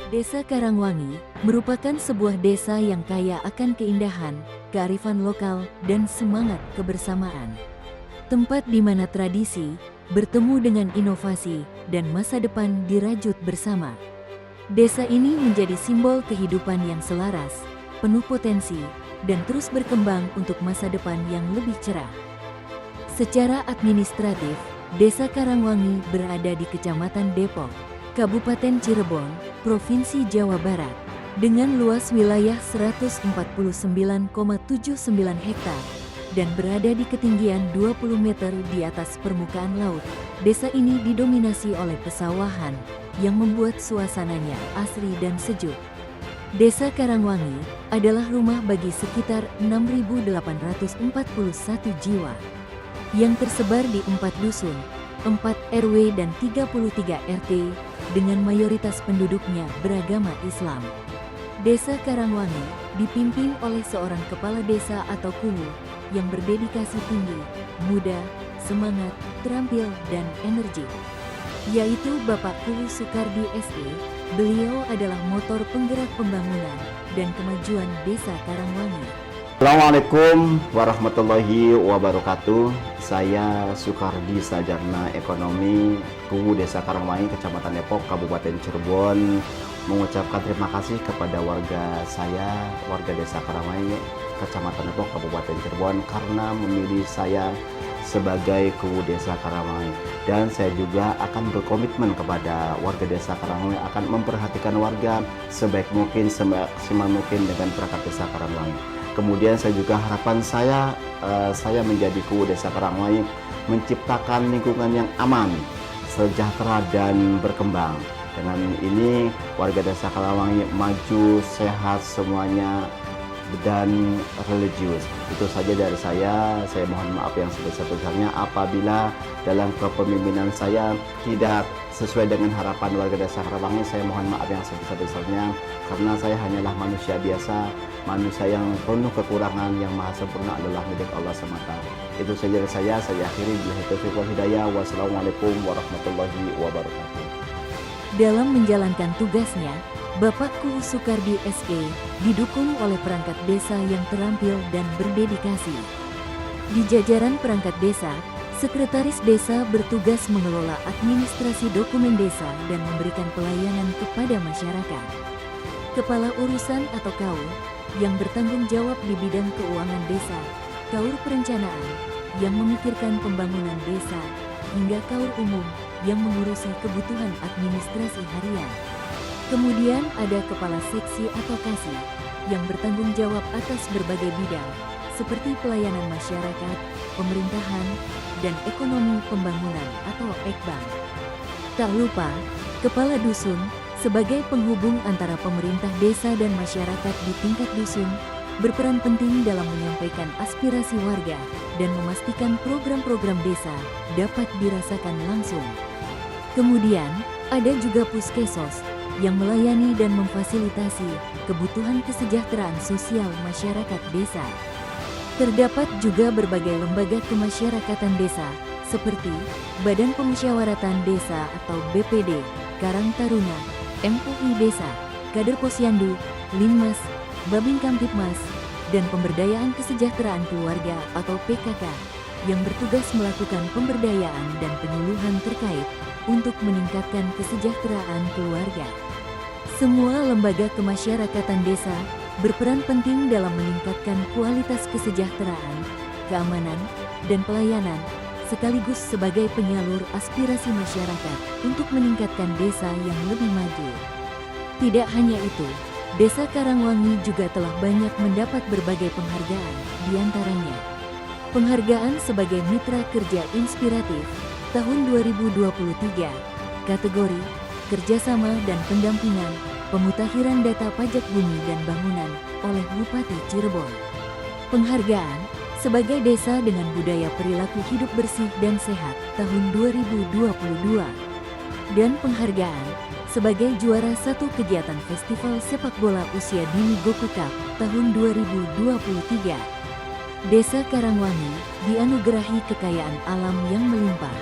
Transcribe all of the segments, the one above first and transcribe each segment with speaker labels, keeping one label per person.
Speaker 1: Desa Karangwangi merupakan sebuah desa yang kaya akan keindahan, kearifan lokal, dan semangat kebersamaan. Tempat di mana tradisi bertemu dengan inovasi dan masa depan dirajut bersama. Desa ini menjadi simbol kehidupan yang selaras, penuh potensi, dan terus berkembang untuk masa depan yang lebih cerah. Secara administratif, Desa Karangwangi berada di Kecamatan Depok, Kabupaten Cirebon, Provinsi Jawa Barat, dengan luas wilayah 149,79 hektar dan berada di ketinggian 20 meter di atas permukaan laut. Desa ini didominasi oleh pesawahan yang membuat suasananya asri dan sejuk. Desa Karangwangi adalah rumah bagi sekitar 6.841 jiwa yang tersebar di 4 dusun, 4 RW dan 33 RT dengan mayoritas penduduknya beragama Islam. Desa Karangwangi dipimpin oleh seorang kepala desa atau kulu yang berdedikasi tinggi, muda, semangat, terampil, dan energik, yaitu Bapak Kulu Sukardi SE. Beliau adalah motor penggerak pembangunan dan kemajuan Desa Karangwangi.
Speaker 2: Assalamualaikum warahmatullahi wabarakatuh. Saya Sukardi Sajarna Ekonomi, Kulu Desa Karangwangi, Kecamatan Depok, Kabupaten Cirebon, mengucapkan terima kasih kepada warga Desa Karangwangi, Kecamatan Depok, Kabupaten Cirebon, karena memilih saya sebagai Kulu Desa Karangwangi. Dan saya juga akan berkomitmen kepada warga Desa Karangwangi akan memperhatikan warga sebaik mungkin, semaksimal mungkin dengan perangkat Desa Karangwangi. Kemudian harapan saya menjadi Kulu Desa Karangwangi menciptakan lingkungan yang aman, sejahtera, dan berkembang. Dengan ini warga Desa Karangwangi maju, sehat semuanya, dan religius. Itu saja dari saya. Saya mohon maaf yang sebesar-besarnya apabila dalam kepemimpinan saya tidak sesuai dengan harapan warga Desa Karangwangi. Saya mohon maaf yang sebesar-besarnya karena saya hanyalah manusia biasa, manusia yang penuh kekurangan, yang maha sempurna adalah milik Allah semata. Itu saja dari saya akhiri. Billahi taufiq wal hidayah. Wassalamualaikum warahmatullahi wabarakatuh.
Speaker 1: Dalam menjalankan tugasnya, Bapak Kulu Sukardi SE didukung oleh perangkat desa yang terampil dan berdedikasi. Di jajaran perangkat desa, Sekretaris Desa bertugas mengelola administrasi dokumen desa dan memberikan pelayanan kepada masyarakat. Kepala Urusan atau KAUR yang bertanggung jawab di bidang keuangan desa, KAUR Perencanaan yang memikirkan pembangunan desa, hingga KAUR Umum yang mengurusi kebutuhan administrasi harian. Kemudian ada Kepala Seksi atau Kasih yang bertanggung jawab atas berbagai bidang seperti pelayanan masyarakat, pemerintahan, dan ekonomi pembangunan atau Ekbang. Tak lupa, Kepala Dusun sebagai penghubung antara pemerintah desa dan masyarakat di tingkat dusun berperan penting dalam menyampaikan aspirasi warga dan memastikan program-program desa dapat dirasakan langsung. Kemudian, ada juga Puskesos yang melayani dan memfasilitasi kebutuhan kesejahteraan sosial masyarakat desa. Terdapat juga berbagai lembaga kemasyarakatan desa seperti Badan Pemusyawaratan Desa atau BPD, Karang Taruna, MUI Desa, Kader Posyandu, Linmas, Babin Kamtipmas, dan Pemberdayaan Kesejahteraan Keluarga atau PKK yang bertugas melakukan pemberdayaan dan penyuluhan terkait untuk meningkatkan kesejahteraan keluarga. Semua lembaga kemasyarakatan desa berperan penting dalam meningkatkan kualitas kesejahteraan, keamanan, dan pelayanan, sekaligus sebagai penyalur aspirasi masyarakat untuk meningkatkan desa yang lebih maju. Tidak hanya itu, Desa Karangwangi juga telah banyak mendapat berbagai penghargaan, diantaranya penghargaan sebagai Mitra Kerja Inspiratif tahun 2023, kategori Kerjasama dan Pendampingan Pemutakhiran Data Pajak Bumi dan Bangunan oleh Bupati Cirebon. Penghargaan sebagai Desa dengan Budaya Perilaku Hidup Bersih dan Sehat tahun 2022. Dan penghargaan sebagai juara satu kegiatan Festival Sepak Bola Usia Dini Goku Cup tahun 2023. Desa Karangwangi dianugerahi kekayaan alam yang melimpah,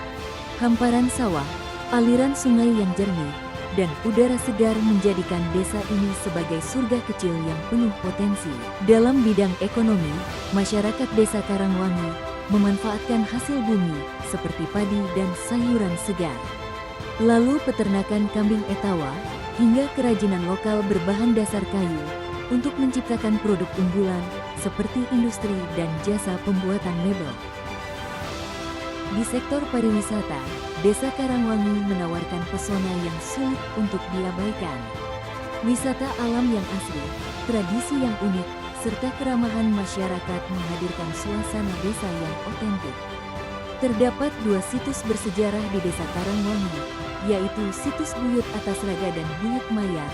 Speaker 1: hamparan sawah, aliran sungai yang jernih, dan udara segar menjadikan desa ini sebagai surga kecil yang penuh potensi. Dalam bidang ekonomi, masyarakat Desa Karangwangi memanfaatkan hasil bumi seperti padi dan sayuran segar. Lalu peternakan kambing etawa hingga kerajinan lokal berbahan dasar kayu untuk menciptakan produk unggulan seperti industri dan jasa pembuatan mebel. Di sektor pariwisata, Desa Karangwangi menawarkan pesona yang sulit untuk diabaikan. Wisata alam yang asri, tradisi yang unik, serta keramahan masyarakat menghadirkan suasana desa yang otentik. Terdapat 2 situs bersejarah di Desa Karangwangi, yaitu situs Buyut Atas Raga dan Buyut Mayar,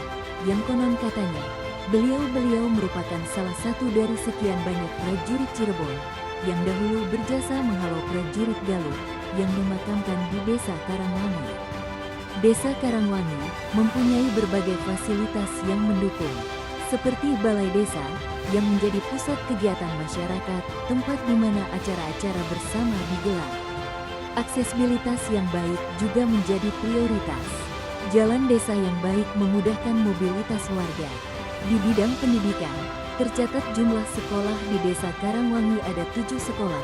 Speaker 1: yang konon katanya, beliau-beliau merupakan salah satu dari sekian banyak prajurit Cirebon yang dahulu berjasa menghalau prajurit Galuh yang dimakamkan di Desa Karangwangi. Desa Karangwangi mempunyai berbagai fasilitas yang mendukung, seperti balai desa yang menjadi pusat kegiatan masyarakat, tempat di mana acara-acara bersama digelar. Aksesibilitas yang baik juga menjadi prioritas. Jalan desa yang baik memudahkan mobilitas warga. Di bidang pendidikan, tercatat jumlah sekolah di Desa Karangwangi ada 7 sekolah,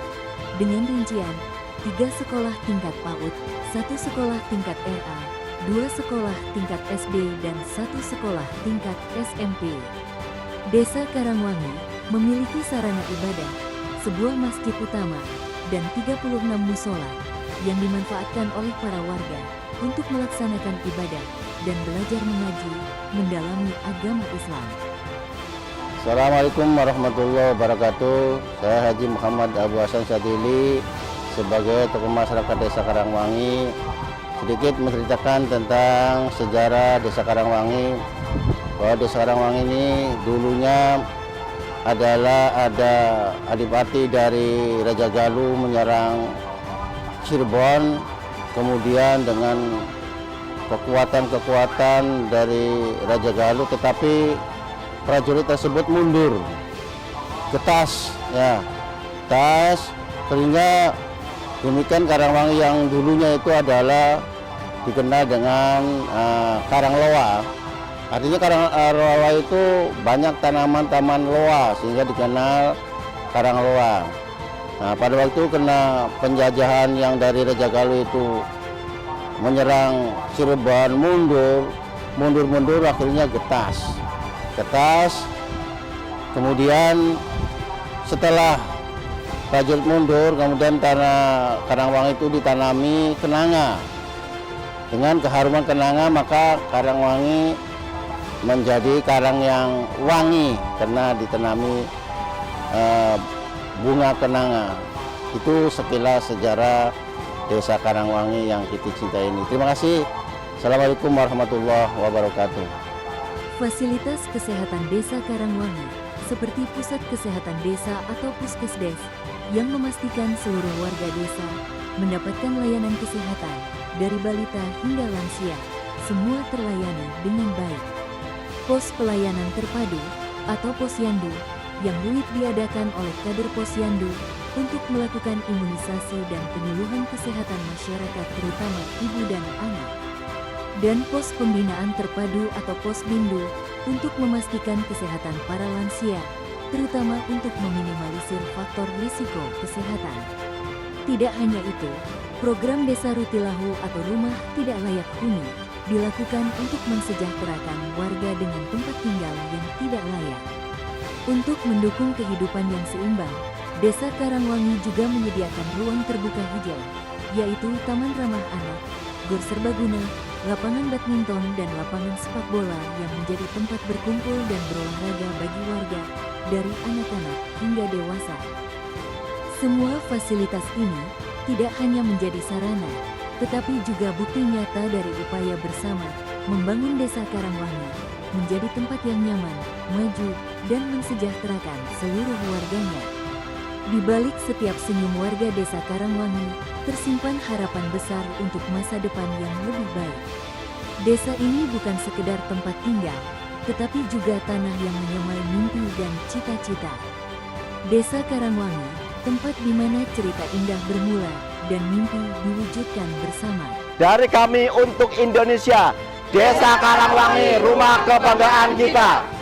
Speaker 1: dengan rincian 3 sekolah tingkat PAUD, 1 sekolah tingkat RA, 2 sekolah tingkat SD, dan 1 sekolah tingkat SMP. Desa Karangwangi memiliki sarana ibadah, sebuah masjid utama, dan 36 musola yang dimanfaatkan oleh para warga untuk melaksanakan ibadah dan belajar mengaji, mendalami agama Islam.
Speaker 3: Assalamualaikum warahmatullahi wabarakatuh. Saya Haji Muhammad Abu Hasan Sadili sebagai tokoh masyarakat Desa Karangwangi. Sedikit menceritakan tentang sejarah Desa Karangwangi. Bahwa Desa Karangwangi ini dulunya adalah ada adipati dari Raja Galuh menyerang Cirebon. Kemudian dengan kekuatan dari Raja Galuh, tetapi prajurit tersebut mundur ke Tas, sehingga demikian Karangwangi yang dulunya itu adalah dikenal dengan Karangloa. Artinya Karangloa itu banyak tanaman-taman loa sehingga dikenal Karangloa. Nah, pada waktu kena penjajahan yang dari Raja Galuh itu menyerang Cirebon, mundur akhirnya Getas. Kemudian setelah prajurit mundur, kemudian tanah Karangwangi itu ditanami kenanga. Dengan keharuman kenanga, maka Karangwangi menjadi karang yang wangi karena ditanami bunga kenanga. Itu sekilas sejarah Desa Karangwangi yang kita cintai ini. Terima kasih. Assalamualaikum warahmatullahi wabarakatuh.
Speaker 1: Fasilitas kesehatan Desa Karangwangi seperti pusat kesehatan desa atau Puskesdes yang memastikan seluruh warga desa mendapatkan layanan kesehatan dari balita hingga lansia, semua terlayani dengan baik. Pos pelayanan terpadu atau Posyandu yang rutin diadakan oleh kader Posyandu untuk melakukan imunisasi dan penyuluhan kesehatan masyarakat terutama ibu dan anak. Dan pos pembinaan terpadu atau Posbindu untuk memastikan kesehatan para lansia, terutama untuk meminimalisir faktor risiko kesehatan. Tidak hanya itu, program Desa Rutilahu atau Rumah Tidak Layak Huni dilakukan untuk mensejahterakan warga dengan tempat tinggal yang tidak layak. Untuk mendukung kehidupan yang seimbang, Desa Karangwangi juga menyediakan ruang terbuka hijau, yaitu taman ramah anak, gor serbaguna, lapangan badminton, dan lapangan sepak bola yang menjadi tempat berkumpul dan berolahraga bagi warga, dari anak-anak hingga dewasa. Semua fasilitas ini tidak hanya menjadi sarana, tetapi juga bukti nyata dari upaya bersama membangun Desa Karangwangi menjadi tempat yang nyaman, maju, dan mensejahterakan seluruh warganya. Di balik setiap senyum warga Desa Karangwangi, tersimpan harapan besar untuk masa depan yang lebih baik. Desa ini bukan sekedar tempat tinggal, tetapi juga tanah yang menyamai mimpi dan cita-cita. Desa Karangwangi, tempat di mana cerita indah bermula dan mimpi diwujudkan bersama.
Speaker 2: Dari kami untuk Indonesia, Desa Karangwangi, rumah kebanggaan kita.